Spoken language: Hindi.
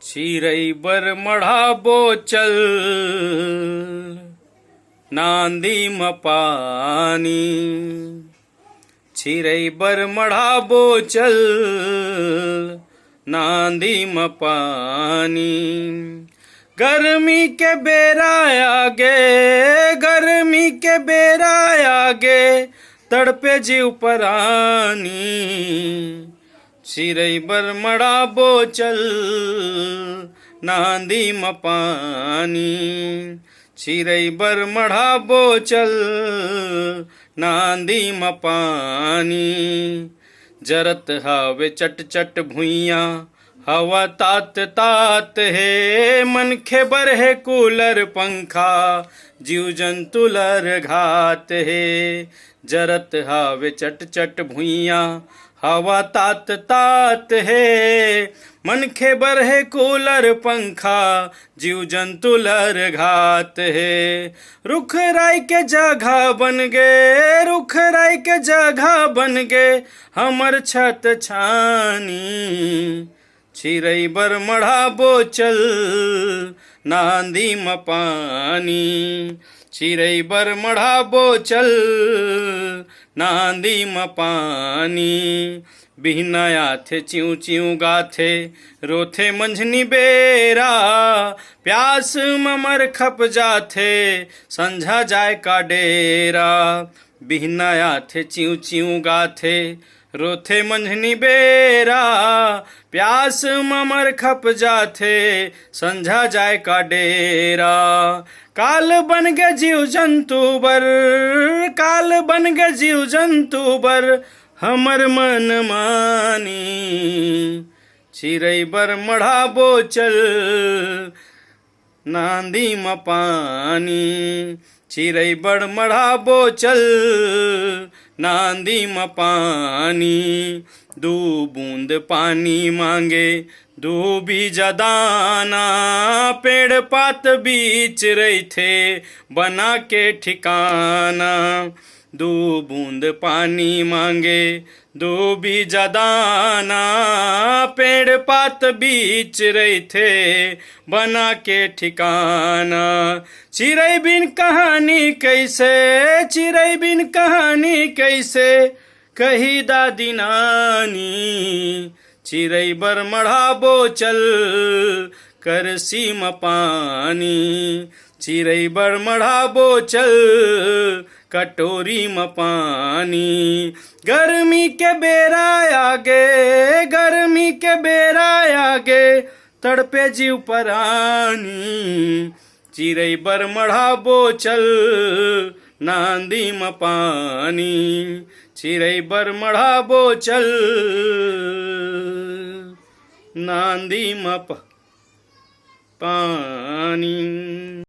चिरई बर मढ़ा बोचल नांदी म पानी। चिरई बर मढ़ा बोचल नांदी म पानी। गर्मी के बेरा आगे, गर्मी के बेरा आगे तड़पे जीव परानी। चिरई बर मढ़ा बोचल नांदी म पानी। चिरई बर मढ़ा बोचल नांदी म पानी। जरत हावे चट चट भुइया हवा तात तात है। मनखे बर है कूलर पंखा जीव जंतु लर घात है। जरत हावे चट चट भुइया हवा तात तात है। मनखे बर है कूलर पंखा जीव जंतु लर घात है। रुख राई के जगह बन गए, रुख राई के जगह बन गए हमर छत छानी। चिरई बर मढ़ा बोचल नांदी म पानी। चिरई बर मढ़ा बोचल नांदी म पानी। बिहना आथे चिऊ चिऊ गाथे रोथे मंझनी बेरा। प्यास ममर खप जाथे संझा जाय का डेरा। बिहना आथे चिऊ चिऊ गाथे रोथे मंझनी बेरा। प्यास ममर खप जाथे संझा जाय का डेरा। काल बन गे जीव जंतु बर, काल बन गे जीव जंतु बर हमर मन मानी। चिरई बर मढ़ा बोचल नांदी म पानी। चिरई बर मढ़ा बोचल नांदी म पानी। दू बूंद पानी मांगे दू बीजा दाना। पेड़ पात बीच रहिथे बना के ठिकाना। दू बूंद पानी मांगे दू बीजा दाना। पेड़ पात बीच रहिथे बना के ठिकाना। चिरई बिन कहानी कैसे, चिरई बिन कहानी कैसे कही दादी नानी। चिरई बर मढ़ा बोचल करसी म पानी। चिरई बर मढ़ा बोचल कटोरी म पानी। गर्मी के बेरा आगे, गर्मी के बेरा आगे तड़पे जीव परानी। चिरई बर मढ़ा बोचल नांदी म पानी। चिरई बर मढ़ा बोचल नांदी म पानी।